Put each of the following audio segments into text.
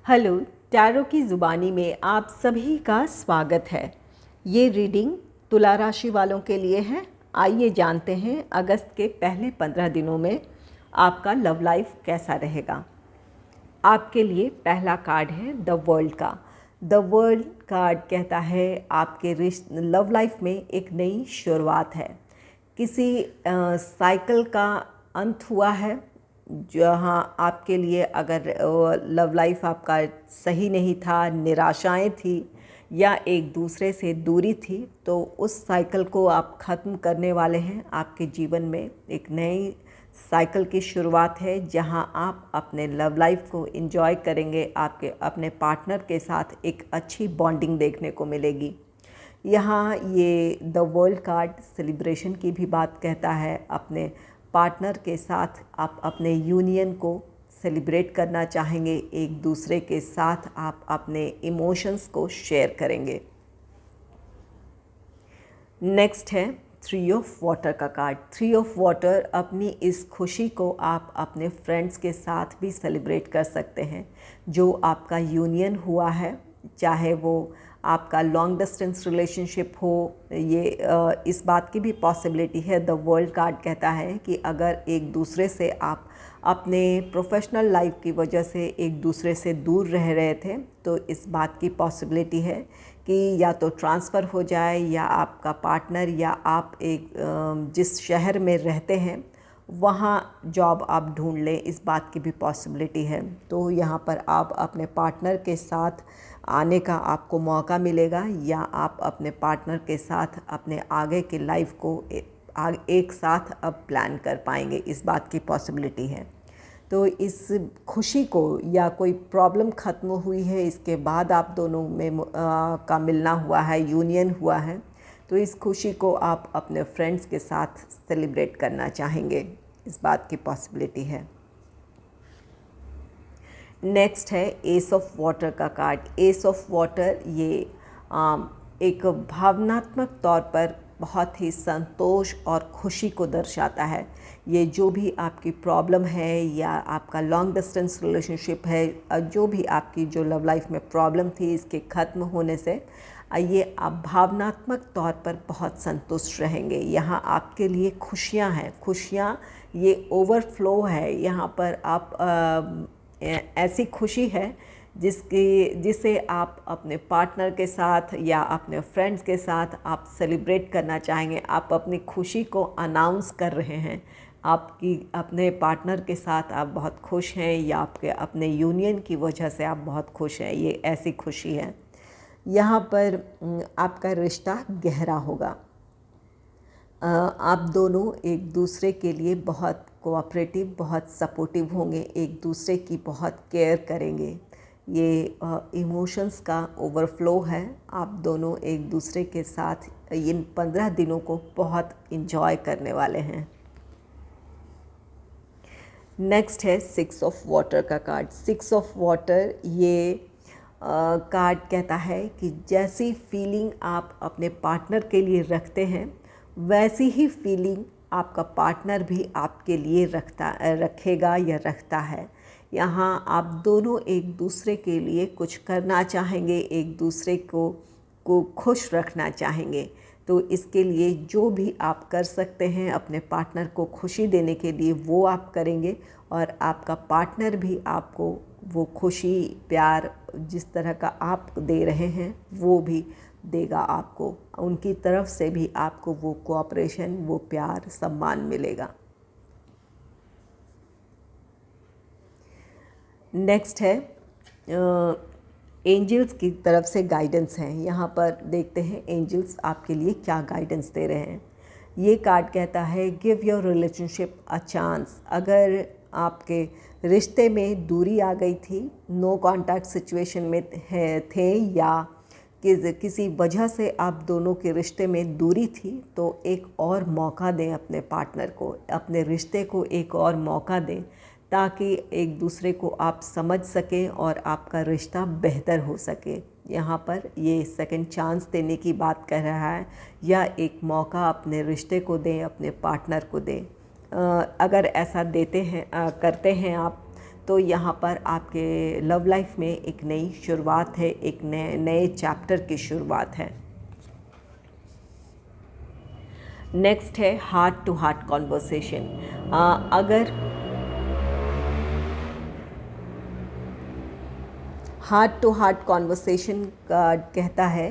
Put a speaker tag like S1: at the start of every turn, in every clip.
S1: Hello, tarot की ज़ुबानी में आप सभी का स्वागत है। ये रीडिंग तुला राशि वालों के लिए है। आइए जानते हैं अगस्त के पहले 15 दिनों में आपका लव लाइफ कैसा रहेगा। आपके लिए पहला कार्ड है द वर्ल्ड का। द वर्ल्ड कार्ड कहता है आपके लव लाइफ में एक नई शुरुआत है। किसी साइकिल का अंत हुआ है, जहाँ आपके लिए अगर लव लाइफ आपका सही नहीं था, निराशाएं थी या एक दूसरे से दूरी थी, तो उस साइकिल को आप ख़त्म करने वाले हैं। आपके जीवन में एक नई साइकिल की शुरुआत है जहां आप अपने लव लाइफ को एंजॉय करेंगे। आपके अपने पार्टनर के साथ एक अच्छी बॉन्डिंग देखने को मिलेगी। यहाँ ये द वर्ल्ड कार्ड सेलिब्रेशन की भी बात कहता है। अपने पार्टनर के साथ आप अपने यूनियन को सेलिब्रेट करना चाहेंगे। एक दूसरे के साथ आप अपने इमोशंस को शेयर करेंगे। नेक्स्ट है थ्री ऑफ वाटर का कार्ड। थ्री ऑफ वाटर, अपनी इस खुशी को आप अपने फ्रेंड्स के साथ भी सेलिब्रेट कर सकते हैं। जो आपका यूनियन हुआ है, चाहे वो आपका लॉन्ग डिस्टेंस रिलेशनशिप हो, ये इस बात की भी पॉसिबिलिटी है। द वर्ल्ड कार्ड कहता है कि अगर एक दूसरे से आप अपने प्रोफेशनल लाइफ की वजह से एक दूसरे से दूर रह रहे थे, तो इस बात की पॉसिबिलिटी है कि या तो ट्रांसफ़र हो जाए, या आपका पार्टनर या आप एक जिस शहर में रहते हैं वहाँ जॉब आप ढूंढ लें। इस बात की भी पॉसिबिलिटी है। तो यहाँ पर आप अपने पार्टनर के साथ आने का आपको मौका मिलेगा, या आप अपने पार्टनर के साथ अपने आगे की लाइफ को एक साथ अब प्लान कर पाएंगे। इस बात की पॉसिबिलिटी है। तो इस खुशी को, या कोई प्रॉब्लम ख़त्म हुई है, इसके बाद आप दोनों में का मिलना हुआ है, यूनियन हुआ है, तो इस खुशी को आप अपने फ्रेंड्स के साथ सेलिब्रेट करना चाहेंगे। इस बात की पॉसिबिलिटी है। नेक्स्ट है एस ऑफ वाटर का कार्ड। एस ऑफ वाटर ये एक भावनात्मक तौर पर बहुत ही संतोष और खुशी को दर्शाता है। ये जो भी आपकी प्रॉब्लम है, या आपका लॉन्ग डिस्टेंस रिलेशनशिप है, जो भी आपकी जो लव लाइफ में प्रॉब्लम थी, इसके ख़त्म होने से ये आप भावनात्मक तौर पर बहुत संतुष्ट रहेंगे। यहाँ आपके लिए खुशियाँ हैं। खुशियाँ ये ओवरफ्लो है। यहाँ पर आप ऐसी खुशी है जिसे आप अपने पार्टनर के साथ या अपने फ्रेंड्स के साथ आप सेलिब्रेट करना चाहेंगे। आप अपनी खुशी को अनाउंस कर रहे हैं। आपकी अपने पार्टनर के साथ आप बहुत खुश हैं, या आपके अपने यूनियन की वजह से आप बहुत खुश हैं। ये ऐसी खुशी है। यहाँ पर आपका रिश्ता गहरा होगा। आप दोनों एक दूसरे के लिए बहुत कोऑपरेटिव, बहुत सपोर्टिव होंगे, एक दूसरे की बहुत केयर करेंगे। ये इमोशंस का ओवरफ्लो है। आप दोनों एक दूसरे के साथ इन 15 दिनों को बहुत इंजॉय करने वाले हैं। नेक्स्ट है सिक्स ऑफ वाटर का कार्ड। सिक्स ऑफ वाटर ये कार्ड कहता है कि जैसी फीलिंग आप अपने पार्टनर के लिए रखते हैं, वैसी ही फीलिंग आपका पार्टनर भी आपके लिए रखेगा या रखता है। यहाँ आप दोनों एक दूसरे के लिए कुछ करना चाहेंगे, एक दूसरे को खुश रखना चाहेंगे। तो इसके लिए जो भी आप कर सकते हैं अपने पार्टनर को खुशी देने के लिए, वो आप करेंगे, और आपका पार्टनर भी आपको वो खुशी, प्यार जिस तरह का आप दे रहे हैं वो भी देगा आपको। उनकी तरफ से भी आपको वो कोऑपरेशन, वो प्यार, सम्मान मिलेगा। नेक्स्ट है एंजल्स की तरफ से गाइडेंस हैं। यहाँ पर देखते हैं एंजल्स आपके लिए क्या गाइडेंस दे रहे हैं। ये कार्ड कहता है give your relationship a chance. अगर आपके रिश्ते में दूरी आ गई थी, नो कांटेक्ट सिचुएशन में थे, या किसी वजह से आप दोनों के रिश्ते में दूरी थी, तो एक और मौका दें अपने पार्टनर को, अपने रिश्ते को एक और मौका दें, ताकि एक दूसरे को आप समझ सकें और आपका रिश्ता बेहतर हो सके। यहाँ पर ये सेकंड चांस देने की बात कर रहा है, या एक मौका अपने रिश्ते को दें, अपने पार्टनर को दें। अगर ऐसा देते हैं, करते हैं आप, तो यहाँ पर आपके लव लाइफ में एक नई शुरुआत है, एक नए चैप्टर की शुरुआत है। नेक्स्ट है हार्ट टू हार्ट कॉन्वर्सेशन। अगर हार्ट टू हार्ट कॉन्वर्सेशन का कहता है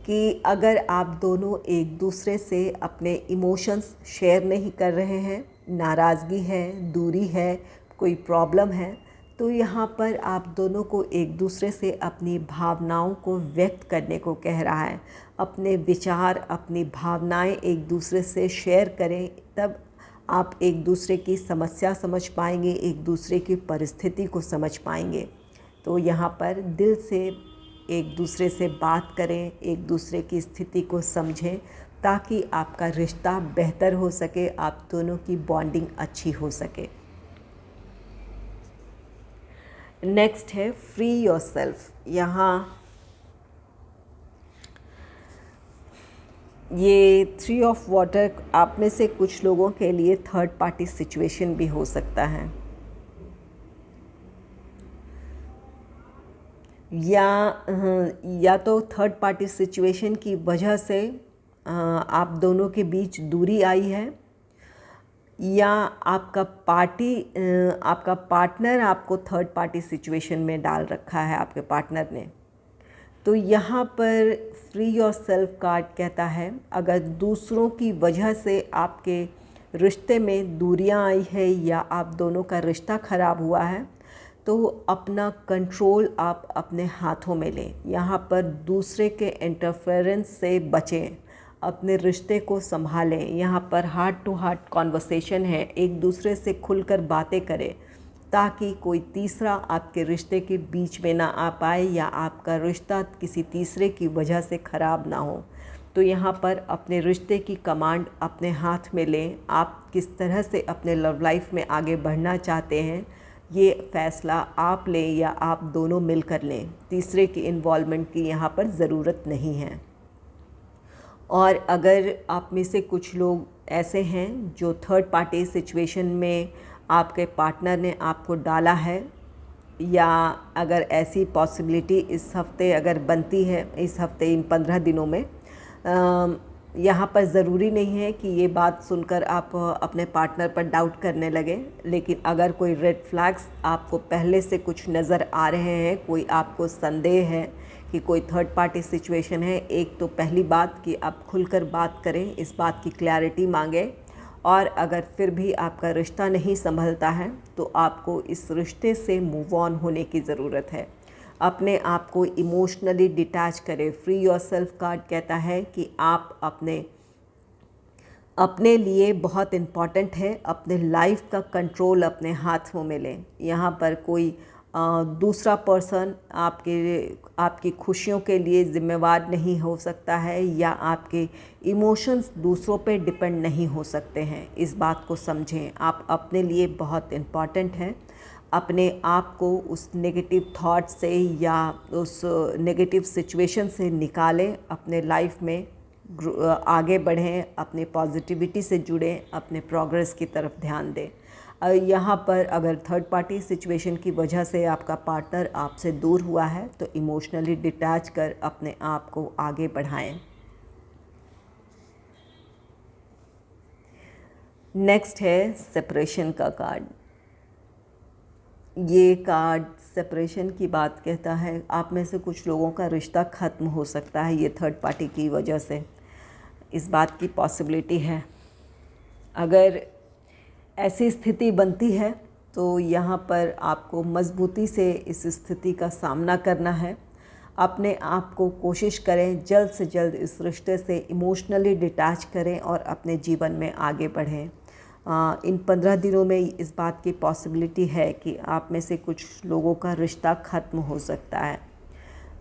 S1: कि अगर आप दोनों एक दूसरे से अपने इमोशंस शेयर नहीं कर रहे हैं, नाराज़गी है, दूरी है, कोई प्रॉब्लम है, तो यहाँ पर आप दोनों को एक दूसरे से अपनी भावनाओं को व्यक्त करने को कह रहा है। अपने विचार, अपनी भावनाएं एक दूसरे से शेयर करें, तब आप एक दूसरे की समस्या समझ पाएंगे, एक दूसरे की परिस्थिति को समझ पाएंगे। तो यहाँ पर दिल से एक दूसरे से बात करें, एक दूसरे की स्थिति को समझें, ताकि आपका रिश्ता बेहतर हो सके, आप दोनों की बॉन्डिंग अच्छी हो सके। नेक्स्ट है फ्री योरसेल्फ। यहाँ ये 3 ऑफ वाटर आप में से कुछ लोगों के लिए थर्ड पार्टी सिचुएशन भी हो सकता है, या तो थर्ड पार्टी सिचुएशन की वजह से आप दोनों के बीच दूरी आई है, या आपका पार्टनर आपको थर्ड पार्टी सिचुएशन में डाल रखा है, आपके पार्टनर ने। तो यहाँ पर फ्री योरसेल्फ कार्ड कहता है, अगर दूसरों की वजह से आपके रिश्ते में दूरियां आई है या आप दोनों का रिश्ता ख़राब हुआ है, तो अपना कंट्रोल आप अपने हाथों में लें। यहाँ पर दूसरे के इंटरफेरेंस से बचें, अपने रिश्ते को संभालें। यहाँ पर हार्ट टू हार्ट कॉन्वर्सेशन है, एक दूसरे से खुलकर बातें करें, ताकि कोई तीसरा आपके रिश्ते के बीच में ना आ पाए या आपका रिश्ता किसी तीसरे की वजह से ख़राब ना हो। तो यहाँ पर अपने रिश्ते की कमांड अपने हाथ में लें। आप किस तरह से अपने लव लाइफ में आगे बढ़ना चाहते हैं, ये फ़ैसला आप लें या आप दोनों मिलकर लें। तीसरे की इन्वॉल्वमेंट की यहाँ पर ज़रूरत नहीं है। और अगर आप में से कुछ लोग ऐसे हैं जो थर्ड पार्टी सिचुएशन में आपके पार्टनर ने आपको डाला है, या अगर ऐसी पॉसिबिलिटी इस हफ़्ते अगर बनती है, इस हफ़्ते इन 15 दिनों में, यहाँ पर ज़रूरी नहीं है कि ये बात सुनकर आप अपने पार्टनर पर डाउट करने लगे, लेकिन अगर कोई रेड फ्लैग्स आपको पहले से कुछ नज़र आ रहे हैं, कोई आपको संदेह है कि कोई थर्ड पार्टी सिचुएशन है, एक तो पहली बात कि आप खुलकर बात करें, इस बात की क्लैरिटी मांगें। और अगर फिर भी आपका रिश्ता नहीं संभलता है, तो आपको इस रिश्ते से मूव ऑन होने की ज़रूरत है। अपने आप को इमोशनली डिटैच करें। फ्री योरसेल्फ कार्ड कहता है कि आप अपने लिए बहुत इम्पॉर्टेंट है, अपने लाइफ का कंट्रोल अपने हाथों में लें। यहाँ पर कोई दूसरा पर्सन आपकी खुशियों के लिए ज़िम्मेवार नहीं हो सकता है, या आपके इमोशंस दूसरों पे डिपेंड नहीं हो सकते हैं। इस बात को समझें, आप अपने लिए बहुत इम्पॉर्टेंट हैं। अपने आप को उस नेगेटिव थॉट से या उस नेगेटिव सिचुएशन से निकालें, अपने लाइफ में आगे बढ़ें, अपने पॉजिटिविटी से जुड़ें, अपने प्रोग्रेस की तरफ ध्यान दें। यहाँ पर अगर थर्ड पार्टी सिचुएशन की वजह से आपका पार्टनर आपसे दूर हुआ है, तो इमोशनली डिटैच कर अपने आप को आगे बढ़ाएं। नेक्स्ट है सेपरेशन का कार्ड। ये कार्ड सेपरेशन की बात कहता है। आप में से कुछ लोगों का रिश्ता ख़त्म हो सकता है ये थर्ड पार्टी की वजह से, इस बात की पॉसिबिलिटी है। अगर ऐसी स्थिति बनती है तो यहाँ पर आपको मजबूती से इस स्थिति का सामना करना है। अपने आप को कोशिश करें जल्द से जल्द इस रिश्ते से इमोशनली डिटैच करें और अपने जीवन में आगे बढ़ें। इन 15 दिनों में इस बात की पॉसिबिलिटी है कि आप में से कुछ लोगों का रिश्ता ख़त्म हो सकता है।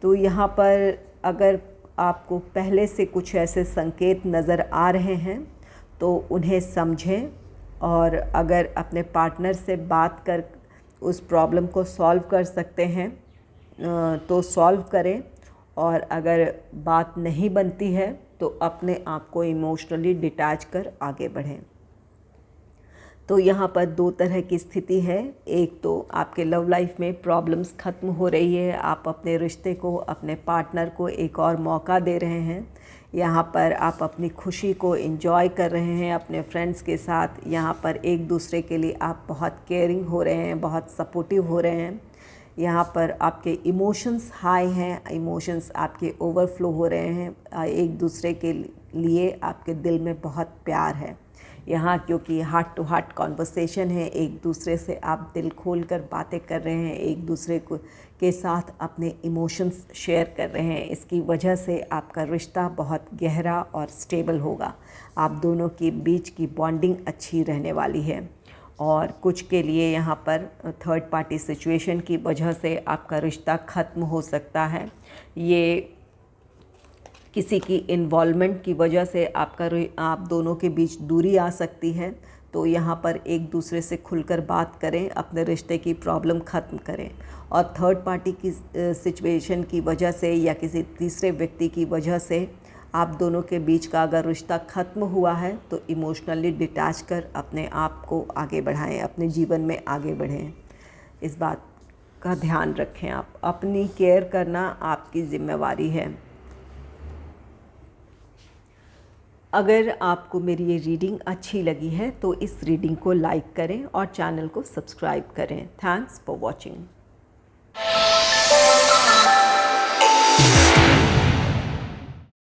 S1: तो यहाँ पर अगर आपको पहले से कुछ ऐसे संकेत नज़र आ रहे हैं तो उन्हें समझें, और अगर अपने पार्टनर से बात कर उस प्रॉब्लम को सॉल्व कर सकते हैं तो सॉल्व करें, और अगर बात नहीं बनती है तो अपने आप को इमोशनली डिटैच कर आगे बढ़ें। तो यहाँ पर दो तरह की स्थिति है। एक तो आपके लव लाइफ में प्रॉब्लम्स ख़त्म हो रही है, आप अपने रिश्ते को, अपने पार्टनर को एक और मौका दे रहे हैं। यहाँ पर आप अपनी खुशी को एंजॉय कर रहे हैं अपने फ्रेंड्स के साथ। यहाँ पर एक दूसरे के लिए आप बहुत केयरिंग हो रहे हैं, बहुत सपोर्टिव हो रहे हैं। यहाँ पर आपके इमोशंस हाई हैं, इमोशंस आपके ओवरफ्लो हो रहे हैं। एक दूसरे के लिए आपके दिल में बहुत प्यार है यहाँ, क्योंकि हार्ट टू हार्ट कॉन्वर्सेशन है। एक दूसरे से आप दिल खोल कर बातें कर रहे हैं, एक दूसरे को के साथ अपने इमोशंस शेयर कर रहे हैं। इसकी वजह से आपका रिश्ता बहुत गहरा और स्टेबल होगा। आप दोनों के बीच की बॉन्डिंग अच्छी रहने वाली है। और कुछ के लिए यहाँ पर थर्ड पार्टी सिचुएशन की वजह से आपका रिश्ता ख़त्म हो सकता है। ये किसी की इन्वॉल्वमेंट की वजह से आप दोनों के बीच दूरी आ सकती है। तो यहाँ पर एक दूसरे से खुलकर बात करें, अपने रिश्ते की प्रॉब्लम ख़त्म करें। और थर्ड पार्टी की सिचुएशन की वजह से या किसी तीसरे व्यक्ति की वजह से आप दोनों के बीच का अगर रिश्ता ख़त्म हुआ है तो इमोशनली डिटैच कर अपने आप को आगे बढ़ाएं, अपने जीवन में आगे बढ़ें। इस बात का ध्यान रखें। आप अपनी केयर करना आपकी ज़िम्मेवारी है। अगर आपको मेरी ये रीडिंग अच्छी लगी है तो इस रीडिंग को लाइक करें और चैनल को सब्सक्राइब करें। Thanks for watching.